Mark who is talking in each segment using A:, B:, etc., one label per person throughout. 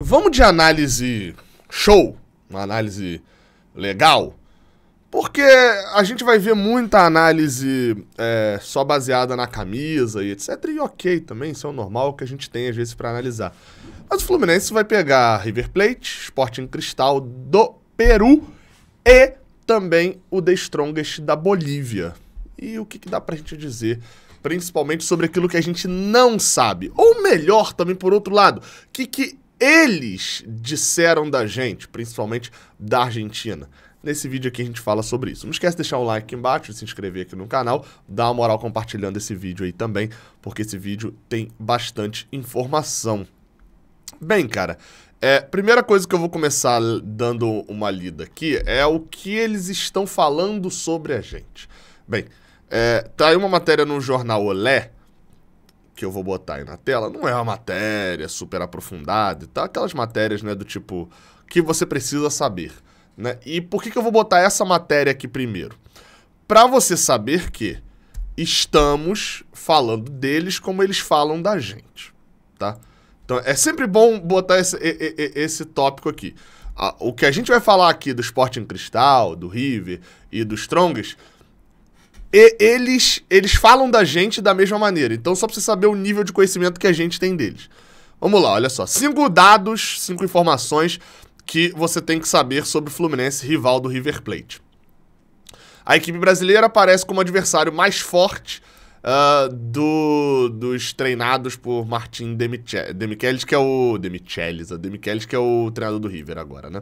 A: Vamos de análise show, uma análise legal, porque a gente vai ver muita análise só baseada na camisa e etc. E ok também, isso é o normal que a gente tem às vezes para analisar. Mas o Fluminense vai pegar River Plate, Sporting Cristal do Peru e também o The Strongest da Bolívia. E o que dá pra gente dizer, principalmente sobre aquilo que a gente não sabe. Ou melhor, também por outro lado, que eles disseram da gente, principalmente da Argentina. Nesse vídeo aqui a gente fala sobre isso. Não esquece de deixar um like aqui embaixo, de se inscrever aqui no canal, dar uma moral compartilhando esse vídeo aí também, porque esse vídeo tem bastante informação. Bem, cara, primeira coisa que eu vou começar dando uma lida aqui é o que eles estão falando sobre a gente. Bem, tá aí uma matéria no jornal Olé, que eu vou botar aí na tela. Não é uma matéria super aprofundada e tal, aquelas matérias, né, do tipo, que você precisa saber, né? E por que eu vou botar essa matéria aqui primeiro? Pra você saber que estamos falando deles como eles falam da gente, tá? Então, é sempre bom botar esse tópico aqui. O que a gente vai falar aqui do Sporting Cristal, do River e do Strongest, eles falam da gente da mesma maneira. Então, só pra você saber o nível de conhecimento que a gente tem deles. Vamos lá, olha só. 5 dados, 5 informações que você tem que saber sobre o Fluminense, rival do River Plate. A equipe brasileira aparece como adversário mais forte dos treinados por Martin Demichelis, que é o treinador do River agora, né?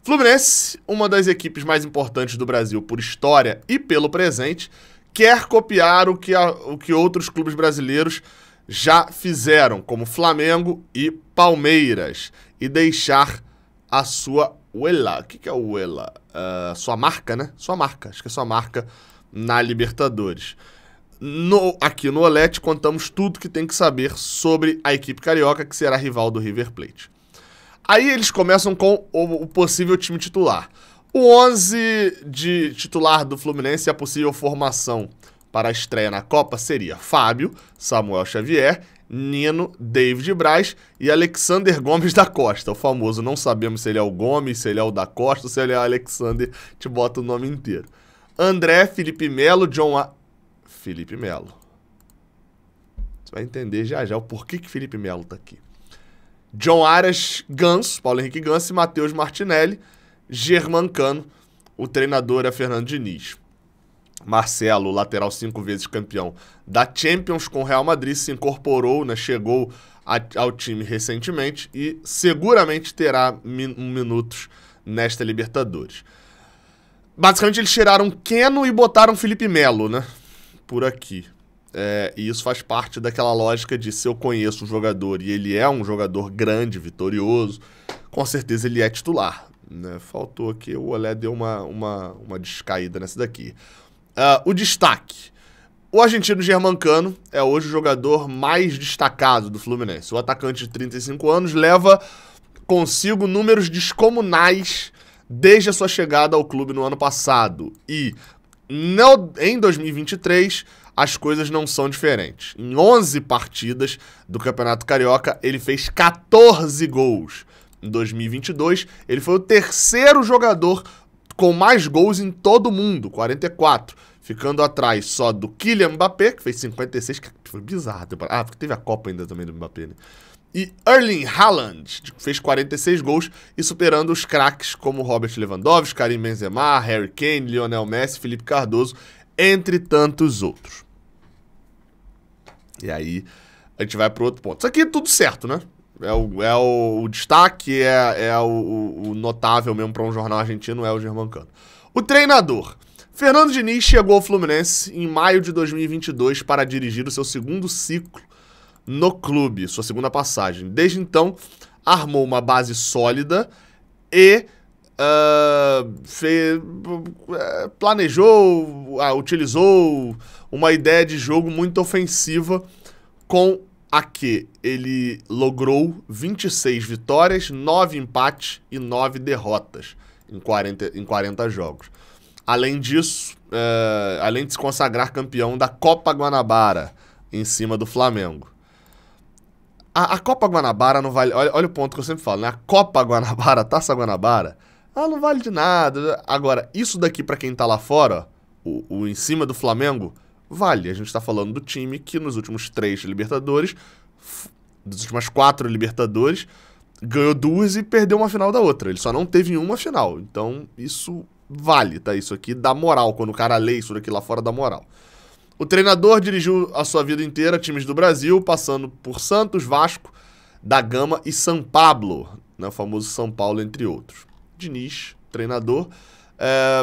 A: Fluminense, uma das equipes mais importantes do Brasil por história e pelo presente, quer copiar o que outros clubes brasileiros já fizeram, como Flamengo e Palmeiras, e deixar a sua huella. O que é o huella? Sua marca, né? Sua marca, acho que é sua marca na Libertadores. Aqui no Olé contamos tudo que tem que saber sobre a equipe carioca, que será rival do River Plate. Aí eles começam com o possível time titular. O 11 de titular do Fluminense e a possível formação para a estreia na Copa seria Fábio, Samuel Xavier, Nino, David Braz e Alexander Gomes da Costa. O famoso, não sabemos se ele é o Gomes, se ele é o da Costa, se ele é o Alexander, te bota o nome inteiro. André, Felipe Melo, Felipe Melo. Você vai entender já o porquê que Felipe Melo tá aqui. John Arias Ganso, Paulo Henrique Ganso e Matheus Martinelli. Germancano, o treinador é Fernando Diniz. Marcelo, lateral 5 vezes campeão da Champions com o Real Madrid, se incorporou, né, chegou ao time recentemente e seguramente terá minutos nesta Libertadores. Basicamente eles tiraram Keno e botaram Felipe Melo, né? Por aqui. E isso faz parte daquela lógica de se eu conheço o jogador e ele é um jogador grande, vitorioso, com certeza ele é titular, né? Faltou aqui, o Olé deu uma descaída nessa daqui. O destaque. O argentino Germancano é hoje o jogador mais destacado do Fluminense. O atacante de 35 anos leva consigo números descomunais desde a sua chegada ao clube no ano passado. E em 2023, as coisas não são diferentes. Em 11 partidas do Campeonato Carioca, ele fez 14 gols. Em 2022, ele foi o terceiro jogador com mais gols em todo o mundo, 44. Ficando atrás só do Kylian Mbappé, que fez 56, que foi bizarro. Porque teve a Copa ainda também do Mbappé, né? E Erling Haaland, que fez 46 gols e superando os craques como Robert Lewandowski, Karim Benzema, Harry Kane, Lionel Messi, Felipe Cardoso, entre tantos outros. E aí, a gente vai para outro ponto. Isso aqui é tudo certo, né? O destaque, o notável mesmo para um jornal argentino, é o Germancano. O treinador. Fernando Diniz chegou ao Fluminense em maio de 2022 para dirigir o seu segundo ciclo no clube, sua segunda passagem. Desde então, armou uma base sólida e planejou, utilizou uma ideia de jogo muito ofensiva com a que ele logrou 26 vitórias, 9 empates e 9 derrotas em 40 jogos. Além disso, além de se consagrar campeão da Copa Guanabara em cima do Flamengo. A Copa Guanabara não vale... Olha o ponto que eu sempre falo, né? A Copa Guanabara, a Taça Guanabara, ela não vale de nada. Agora, isso daqui pra quem tá lá fora, o em cima do Flamengo, vale. A gente tá falando do time que nos últimos 3 Libertadores, das últimas 4 Libertadores, ganhou 2 e perdeu uma final da outra. Ele só não teve uma final. Então, isso vale, tá? Isso aqui dá moral. Quando o cara lê isso daqui lá fora, dá moral. O treinador dirigiu a sua vida inteira times do Brasil, passando por Santos, Vasco, da Gama e São Paulo, né, o famoso São Paulo, entre outros. Diniz, treinador.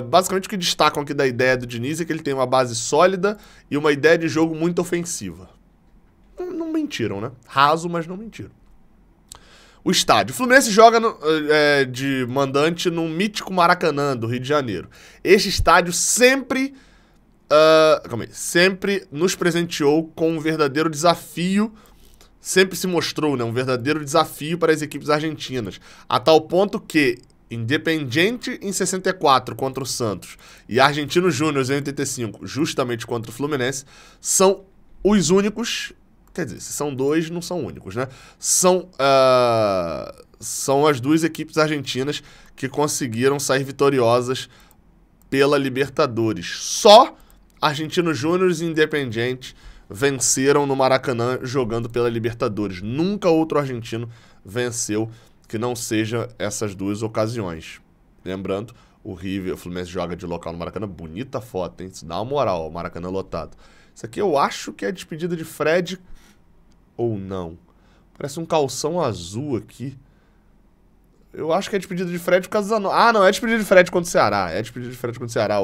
A: Basicamente o que destacam aqui da ideia do Diniz é que ele tem uma base sólida e uma ideia de jogo muito ofensiva. Não mentiram, né? Raso, mas não mentiram. O estádio. O Fluminense joga de mandante no mítico Maracanã, do Rio de Janeiro. Este estádio sempre nos presenteou com um verdadeiro desafio, sempre se mostrou, né, um verdadeiro desafio para as equipes argentinas, a tal ponto que Independiente em 64 contra o Santos e Argentinos Júnior em 85 justamente contra o Fluminense são os únicos, quer dizer, se são 2 não são únicos, né, são as 2 equipes argentinas que conseguiram sair vitoriosas pela Libertadores. Só Argentinos Júnior e Independiente venceram no Maracanã jogando pela Libertadores. Nunca outro argentino venceu que não seja essas 2 ocasiões. Lembrando, o Fluminense joga de local no Maracanã. Bonita foto, hein? Isso dá uma moral, o Maracanã lotado. Isso aqui eu acho que é a despedida de Fred ou não. Parece um calção azul aqui. Eu acho que é despedida de Fred por causa da... não, é despedida de Fred contra o Ceará. É despedida de Fred contra o Ceará,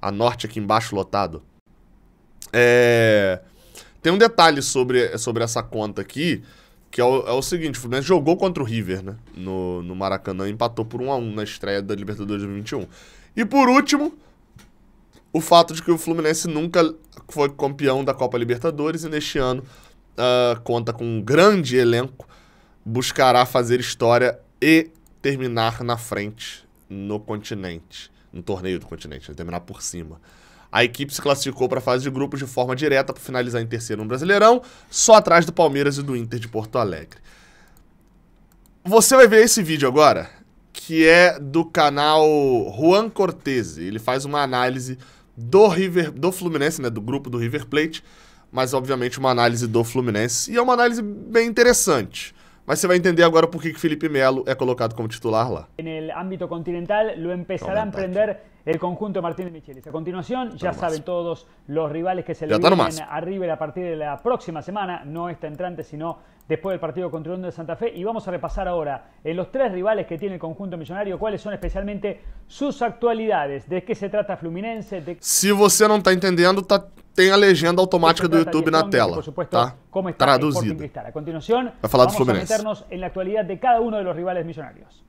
A: a Norte aqui embaixo lotado. Tem um detalhe sobre essa conta aqui, que é o seguinte, o Fluminense jogou contra o River, né, no Maracanã, e empatou por 1-1 na estreia da Libertadores 2021. E por último, o fato de que o Fluminense nunca foi campeão da Copa Libertadores e neste ano conta com um grande elenco, buscará fazer história e terminar na frente no continente, no torneio do continente, né, terminar por cima. A equipe se classificou para a fase de grupos de forma direta para finalizar em terceiro no Brasileirão, só atrás do Palmeiras e do Inter de Porto Alegre. Você vai ver esse vídeo agora, que é do canal Juan Cortese. Ele faz uma análise do Fluminense, né, do grupo do River Plate, mas obviamente uma análise do Fluminense. E é uma análise bem interessante. Mas você vai entender agora por que Felipe Melo é colocado como titular lá.
B: En el ámbito continental lo empezará a emprender el conjunto de Martín de Michelis. A continuación, ya saben todos los rivales que se le vienen a River a partir de la próxima semana, no esta entrante, sino después del partido contra Unión de Santa Fe. Y vamos a repasar ahora los 3 rivales que tiene el conjunto millonario, cuáles son especialmente sus actualidades, de qué se trata Fluminense.
A: Se você não está entendendo, tem a legenda automática do YouTube na tela,
B: por supuesto,
A: tá?
B: Cómo está
A: Traduzida.
B: A continuación,
A: Vai falar do
B: vamos a
A: Fluminense.
B: meternos en la actualidad de cada uno de los rivales millonarios.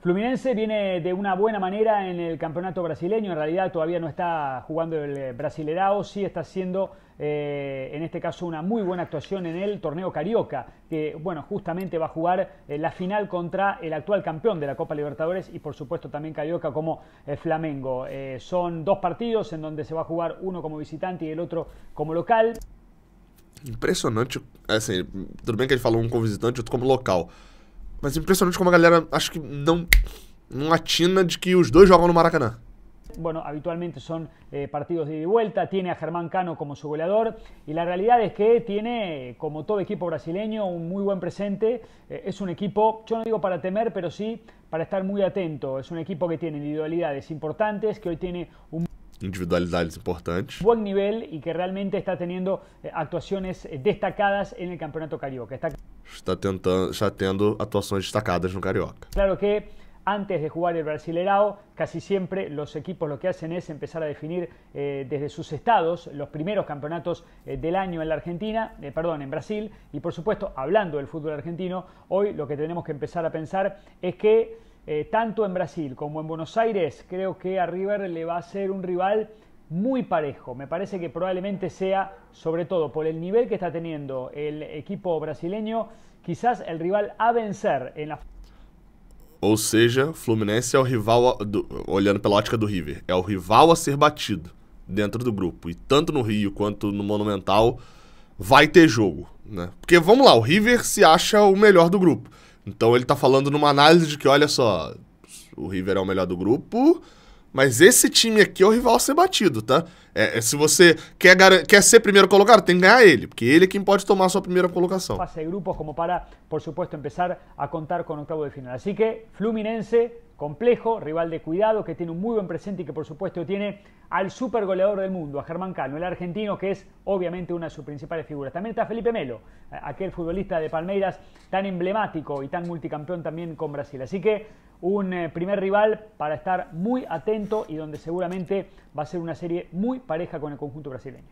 B: Fluminense viene de una buena manera en el campeonato brasileño, en realidad todavía no está jugando el Brasileirao, sí está haciendo en este caso una muy buena actuación en el torneo Carioca, que bueno, justamente va a jugar la final contra el actual campeón de la Copa Libertadores y por supuesto también Carioca como Flamengo. Son 2 partidos en donde se va a jugar uno como visitante y el otro como local.
A: Impressionante, assim, tudo bem que ele falou um como visitante, outro como local. Mas impressionante como a galera, acho que não atina de que os 2 jogam no Maracanã.
B: Bueno, habitualmente son partidos de ida y vuelta, tiene a Germán Cano como su goleador y la realidad es que tiene, como todo equipo brasileño, un muy buen presente. Es un equipo, yo no digo para temer, pero sí para estar muy atento. Es un equipo que tiene individualidades importantes, que hoy tiene un
A: individualidades importantes,
B: buen nivel y que realmente está teniendo actuaciones destacadas en el campeonato Carioca.
A: Está tendo atuações destacadas no Carioca.
B: Claro que antes de jugar el Brasileirao, casi siempre los equipos lo que hacen es empezar a definir desde sus estados los primeros campeonatos del año en la Argentina, en Brasil, y por supuesto, hablando del fútbol argentino, hoy lo que tenemos que empezar a pensar es que tanto en Brasil como en Buenos Aires, creo que a River le va a ser un rival muy parejo. Me parece que probablemente sea, sobre todo por el nivel que está teniendo el equipo brasileño, quizás el rival a vencer en la...
A: Ou seja, Fluminense é o rival, olhando pela ótica do River, é o rival a ser batido dentro do grupo. E tanto no Rio quanto no Monumental, vai ter jogo, né? Porque, vamos lá, o River se acha o melhor do grupo. Então ele tá falando numa análise de que, olha só, o River é o melhor do grupo, mas esse time aqui é o rival a ser batido, tá? Se você quer ser primeiro colocado, tem que ganhar ele, porque ele é quem pode tomar a sua primeira colocação.
B: Fase de grupos como para, por supuesto, empezar a contar con octavo de final. Así que Fluminense, complejo, rival de cuidado, que tiene un muy buen presente y que por supuesto tiene al super goleador del mundo, a Germán Cano, el argentino, que es obviamente una de sus principales figuras. También está Felipe Melo, aquel futbolista de Palmeiras tan emblemático y tan multicampeón también con Brasil. Así que un primer rival para estar muy atento y donde seguramente va a ser una serie muy pareja con el conjunto brasileño.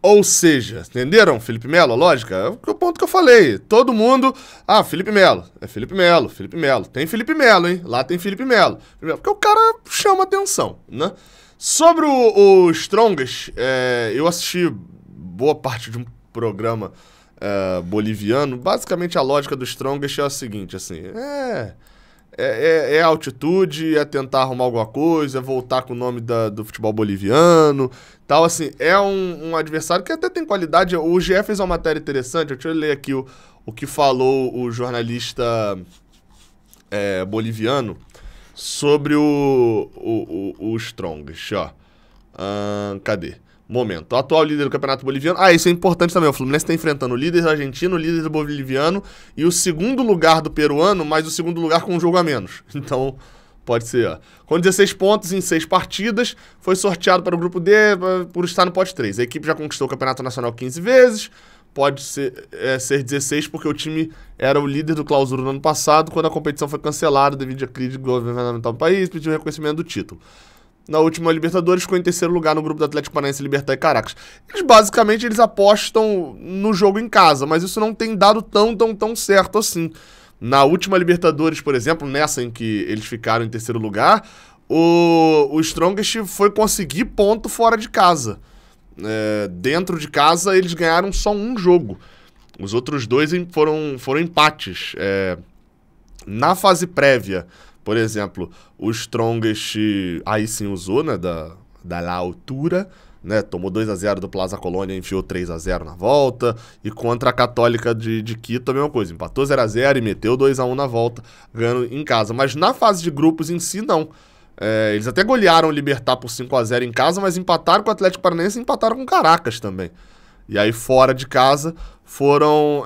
A: Ou seja, entenderam, Felipe Melo? A lógica? É o ponto que eu falei. Todo mundo... Ah, Felipe Melo. É Felipe Melo, Felipe Melo. Tem Felipe Melo, hein? Lá tem Felipe Melo. Porque o cara chama atenção, né? Sobre o Strongest, eu assisti boa parte de um programa boliviano. Basicamente, a lógica do Strongest é a seguinte, assim... É altitude, é tentar arrumar alguma coisa, é voltar com o nome do futebol boliviano, tal, assim, é um adversário que até tem qualidade. O GE fez uma matéria interessante, deixa eu ler aqui o que falou o jornalista boliviano sobre o Strongest, ó. Cadê? Momento. O atual líder do Campeonato Boliviano... isso é importante também. O Fluminense está enfrentando o líder argentino, o líder do boliviano e o segundo lugar do peruano, mas o segundo lugar com um jogo a menos. Então, pode ser, ó. Com 16 pontos em 6 partidas, foi sorteado para o grupo D por estar no pote 3. A equipe já conquistou o Campeonato Nacional 15 vezes, pode ser 16 porque o time era o líder do Clausura no ano passado, quando a competição foi cancelada devido à crise governamental do país, pediu reconhecimento do título. Na última Libertadores, ficou em terceiro lugar no grupo do Atlético Paranaense, Libertad e Caracas. Eles apostam no jogo em casa, mas isso não tem dado tão certo assim. Na última Libertadores, por exemplo, nessa em que eles ficaram em terceiro lugar, o Strongest foi conseguir ponto fora de casa. Dentro de casa, eles ganharam só um jogo. Os outros dois foram empates. Na fase prévia, por exemplo, o Strongest aí sim usou, né, da La Altura, né, tomou 2-0 do Plaza Colônia, enfiou 3-0 na volta, e contra a Católica de Quito a mesma coisa, empatou 0-0 e meteu 2-1 na volta, ganhando em casa. Mas na fase de grupos em si, não. Eles até golearam o Libertad por 5-0 em casa, mas empataram com o Atlético Paranaense e empataram com o Caracas também. E aí fora de casa foram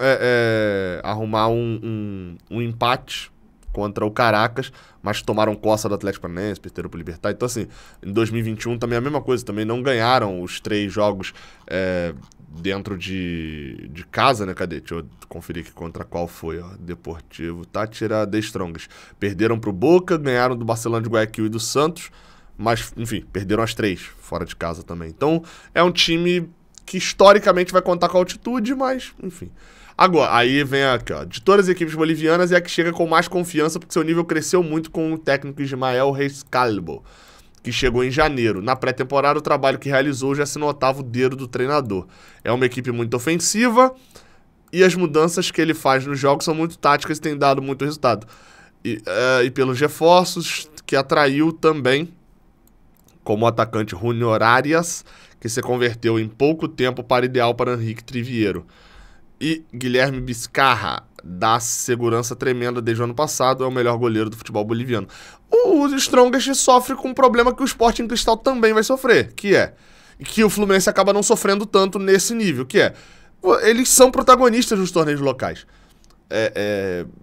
A: arrumar um empate contra o Caracas, mas tomaram coça do Atlético Paranaense, perderam pro Libertad. Então, assim, em 2021 também é a mesma coisa, também não ganharam os 3 jogos dentro de casa, né? Cadê? Deixa eu conferir aqui contra qual foi, ó. Deportivo Táchira, The Strongest. Perderam pro Boca, ganharam do Barcelona de Guayaquil e do Santos, mas, enfim, perderam as 3 fora de casa também. Então, é um time que historicamente vai contar com a altitude, mas, enfim... Agora, aí vem aqui, ó, de todas as equipes bolivianas é a que chega com mais confiança porque seu nível cresceu muito com o técnico Ismael Rescalvo, que chegou em janeiro. Na pré-temporada, o trabalho que realizou já se notava o dedo do treinador. É uma equipe muito ofensiva e as mudanças que ele faz nos jogos são muito táticas e têm dado muito resultado. E pelos reforços que atraiu também, como o atacante Junior Arias, que se converteu em pouco tempo para ideal para Henrique Triviero. E Guilherme Vizcarra dá segurança tremenda desde o ano passado, é o melhor goleiro do futebol boliviano. O Strongest sofre com um problema que o Sporting Cristal também vai sofrer, que o Fluminense acaba não sofrendo tanto nesse nível, eles são protagonistas dos torneios locais.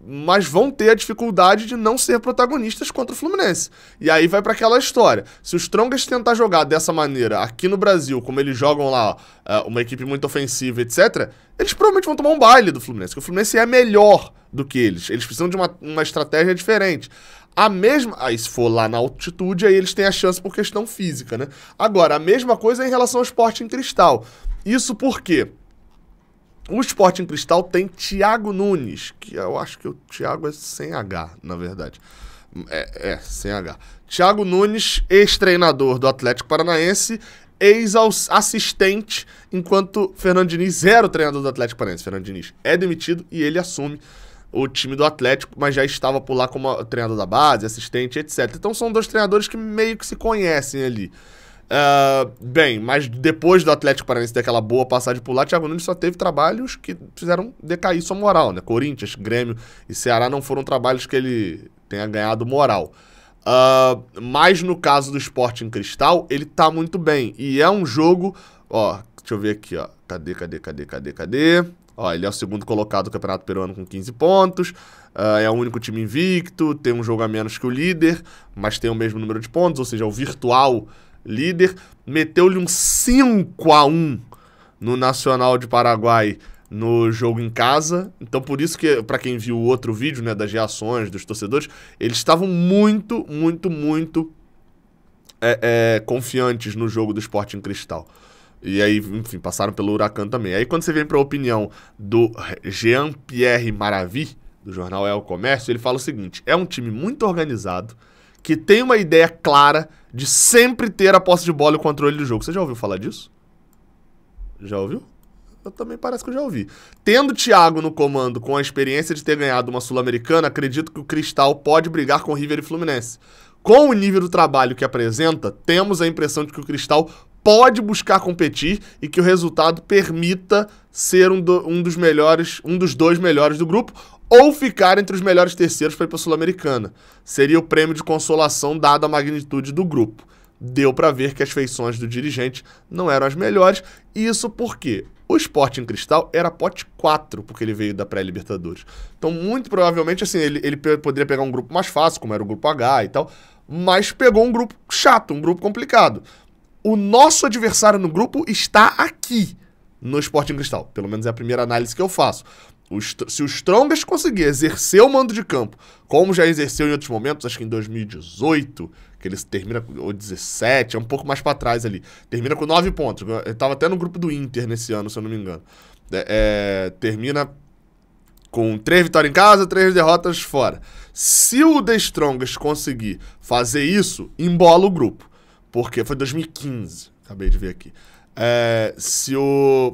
A: Mas vão ter a dificuldade de não ser protagonistas contra o Fluminense. E aí vai para aquela história. Se o Strongest tentar jogar dessa maneira aqui no Brasil, como eles jogam lá, uma equipe muito ofensiva, etc., eles provavelmente vão tomar um baile do Fluminense, porque o Fluminense é melhor do que eles. Eles precisam de uma estratégia diferente. Aí se for lá na altitude, aí eles têm a chance por questão física, né? Agora, a mesma coisa em relação ao Sporting Cristal. Isso porque o Sporting Cristal tem Thiago Nunes, que eu acho que o Thiago é sem H, na verdade. Sem H. Thiago Nunes, ex-treinador do Atlético Paranaense, ex-assistente, enquanto Fernando Diniz era o treinador do Atlético Paranaense. Fernando Diniz é demitido e ele assume o time do Atlético, mas já estava por lá como treinador da base, assistente, etc. Então são 2 treinadores que meio que se conhecem ali. Bem, mas depois do Atlético Paranaense ter aquela boa passagem por lá, Thiago Nunes só teve trabalhos que fizeram decair sua moral, né? Corinthians, Grêmio e Ceará não foram trabalhos que ele tenha ganhado moral. Mas no caso do Sporting Cristal, ele tá muito bem. E é um jogo, ó, deixa eu ver aqui, ó. Cadê? Ó, ele é o segundo colocado do Campeonato Peruano com 15 pontos. É o único time invicto, tem um jogo a menos que o líder, mas tem o mesmo número de pontos, ou seja, o virtual líder. Meteu-lhe um 5-1 no Nacional de Paraguai no jogo em casa. Então, por isso que, pra quem viu o outro vídeo, né, das reações dos torcedores, eles estavam muito confiantes no jogo do Sporting Cristal. E aí, enfim, passaram pelo Huracan também. Aí quando você vem para a opinião do Jean-Pierre Maravi, do jornal El Comércio, ele fala o seguinte: é um time muito organizado, que tem uma ideia clara de sempre ter a posse de bola e o controle do jogo. Você já ouviu falar disso? Já ouviu? Eu também parece que eu já ouvi. Tendo o Thiago no comando com a experiência de ter ganhado uma Sul-Americana, acredito que o Cristal pode brigar com River e Fluminense. Com o nível do trabalho que apresenta, temos a impressão de que o Cristal pode buscar competir e que o resultado permita ser um dos dois melhores do grupo ou ficar entre os melhores terceiros para ir para a Sul-Americana. Seria o prêmio de consolação dada a magnitude do grupo. Deu para ver que as feições do dirigente não eram as melhores, e isso porque o Sporting Cristal era pote 4, porque ele veio da pré-Libertadores. Então, muito provavelmente, assim, ele poderia pegar um grupo mais fácil, como era o grupo H e tal, mas pegou um grupo chato, um grupo complicado. O nosso adversário no grupo está aqui, no Sporting Cristal. Pelo menos é a primeira análise que eu faço. Se o Strongest conseguir exercer o mando de campo, como já exerceu em outros momentos, acho que em 2018, que ele termina, ou 17, é um pouco mais pra trás ali, termina com 9 pontos. Ele tava até no grupo do Inter nesse ano, se eu não me engano. Termina com 3 vitórias em casa, 3 derrotas fora. Se o The Strongest conseguir fazer isso, embola o grupo. Porque foi 2015, acabei de ver aqui.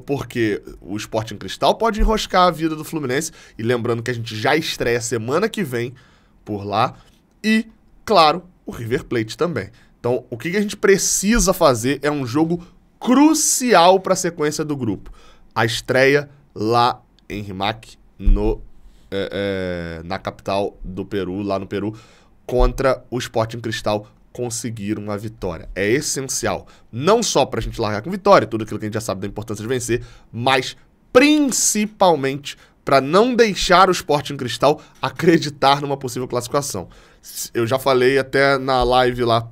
A: Porque o Sporting Cristal pode enroscar a vida do Fluminense, e lembrando que a gente já estreia semana que vem por lá, e, claro, o River Plate também. Então, o que a gente precisa fazer é um jogo crucial para a sequência do grupo. A estreia lá em Rimac, na capital do Peru, lá no Peru, contra o Sporting Cristal, conseguir uma vitória. É essencial, não só pra gente largar com vitória, tudo aquilo que a gente já sabe da importância de vencer, mas principalmente para não deixar o Sporting Cristal acreditar numa possível classificação. Eu já falei até na live lá,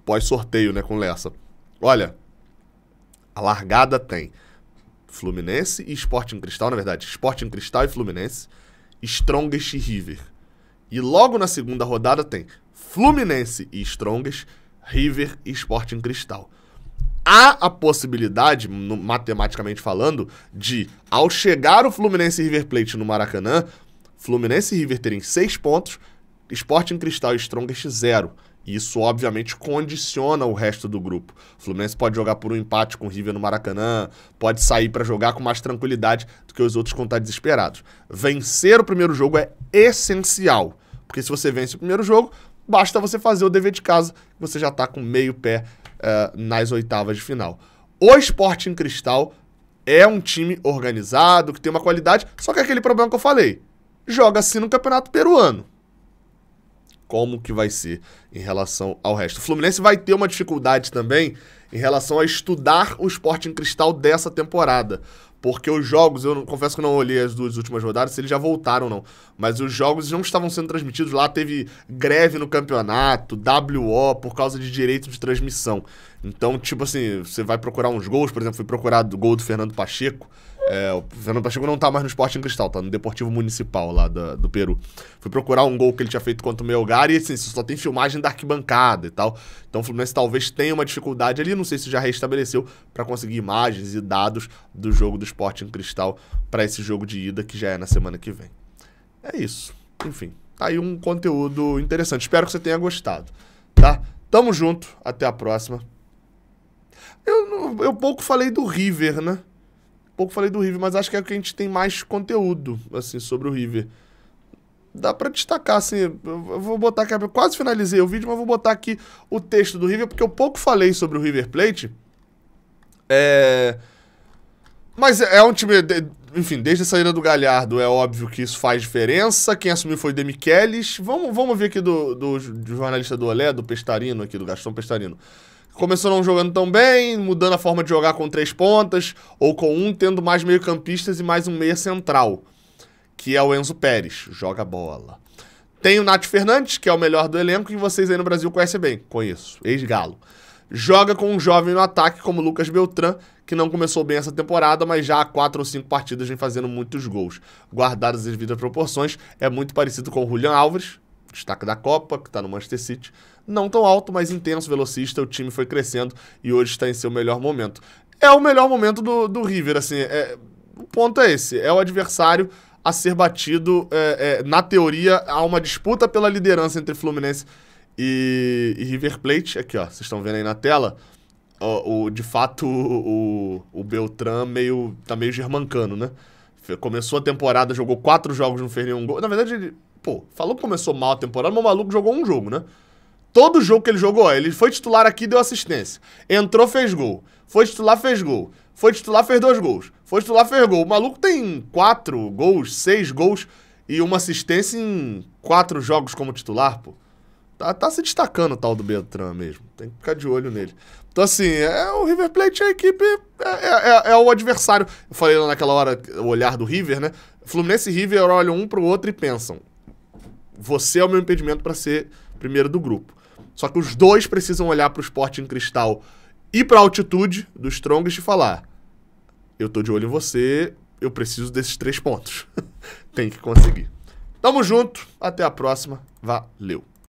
A: pós-sorteio, né, com o Lessa. Olha, a largada tem Fluminense e Sporting Cristal, na verdade, Sporting Cristal e Fluminense, Strongest e River. E logo na segunda rodada tem Fluminense e Strongest, River e Sporting Cristal. Há a possibilidade, matematicamente falando, de, ao chegar o Fluminense e River Plate no Maracanã, Fluminense e River terem 6 pontos, Sporting Cristal e Strongest 0. E isso, obviamente, condiciona o resto do grupo. O Fluminense pode jogar por um empate com o River no Maracanã, pode sair para jogar com mais tranquilidade do que os outros que vão estar desesperados. Vencer o primeiro jogo é essencial, porque se você vence o primeiro jogo, basta você fazer o dever de casa, que você já está com meio pé nas oitavas de final. O Sporting Cristal é um time organizado, que tem uma qualidade, só que é aquele problema que eu falei. Joga assim no Campeonato Peruano. Como que vai ser em relação ao resto? O Fluminense vai ter uma dificuldade também em relação a estudar o Sporting Cristal dessa temporada. Porque os jogos, eu confesso que não olhei as 2 últimas rodadas, se eles já voltaram ou não. Mas os jogos não estavam sendo transmitidos lá, teve greve no campeonato, WO, por causa de direito de transmissão. Então, tipo assim, você vai procurar uns gols, por exemplo, fui procurar o gol do Fernando Pacheco. O Fernando Pacheco não tá mais no Sporting Cristal, tá no Deportivo Municipal lá do Peru. Fui procurar um gol que ele tinha feito contra o Melgar e assim, só tem filmagem da arquibancada e tal. Então o Fluminense talvez tenha uma dificuldade ali, não sei se já restabeleceu, para conseguir imagens e dados do jogo do Sporting Cristal para esse jogo de ida que já é na semana que vem. É isso. Enfim, tá aí um conteúdo interessante. Espero que você tenha gostado, tá? Tamo junto, até a próxima. Eu pouco falei do River, né? Pouco falei do River, mas acho que é o que a gente tem mais conteúdo, assim, sobre o River. dá pra destacar, assim, eu vou botar aqui, eu quase finalizei o vídeo, mas vou botar aqui o texto do River, porque eu pouco falei sobre o River Plate. Mas é um time, enfim, desde a saída do Galhardo, é óbvio que isso faz diferença. Quem assumiu foi o Demichelis. Vamos ver aqui do jornalista do Olé, do Pestarino aqui, do Gastão Pestarino. Começou não jogando tão bem, mudando a forma de jogar com 3 pontas, ou com um, tendo mais meio-campistas e mais um meia central, que é o Enzo Pérez, joga bola. Tem o Nath Fernandes, que é o melhor do elenco, que vocês aí no Brasil conhecem bem, conheço, ex-Galo. Joga com um jovem no ataque como Lucas Beltrán, que não começou bem essa temporada, mas já há 4 ou 5 partidas vem fazendo muitos gols. Guardadas as devidas proporções, é muito parecido com o Julián Álvares, destaque da Copa, que está no Manchester City. Não tão alto, mas intenso, velocista, o time foi crescendo e hoje está em seu melhor momento. É o melhor momento do River, assim, o ponto é esse, é o adversário a ser batido, na teoria, há uma disputa pela liderança entre Fluminense e River Plate. Aqui, ó, vocês estão vendo aí na tela, de fato, o Beltrán tá meio germancano, né? Começou a temporada, jogou 4 jogos, não fez nenhum gol. Na verdade, ele, falou que começou mal a temporada, mas o maluco jogou um jogo, né? Todo jogo que ele jogou, ele foi titular aqui e deu assistência. Entrou, fez gol. Foi titular, fez gol. Foi titular, fez 2 gols. Foi titular, fez gol. O maluco tem 4 gols, 6 gols e uma assistência em 4 jogos como titular, pô. Tá se destacando o tal do Beltrán mesmo. Tem que ficar de olho nele. Então, assim, o River Plate, a equipe, é o adversário. Eu falei lá naquela hora, o olhar do River, né? Fluminense e River olham um pro outro e pensam: você é o meu impedimento para ser primeiro do grupo. Só que os dois precisam olhar pro Sporting Cristal e pra altitude do Strongest e falar: eu tô de olho em você, eu preciso desses 3 pontos. Tem que conseguir. Tamo junto, até a próxima, valeu.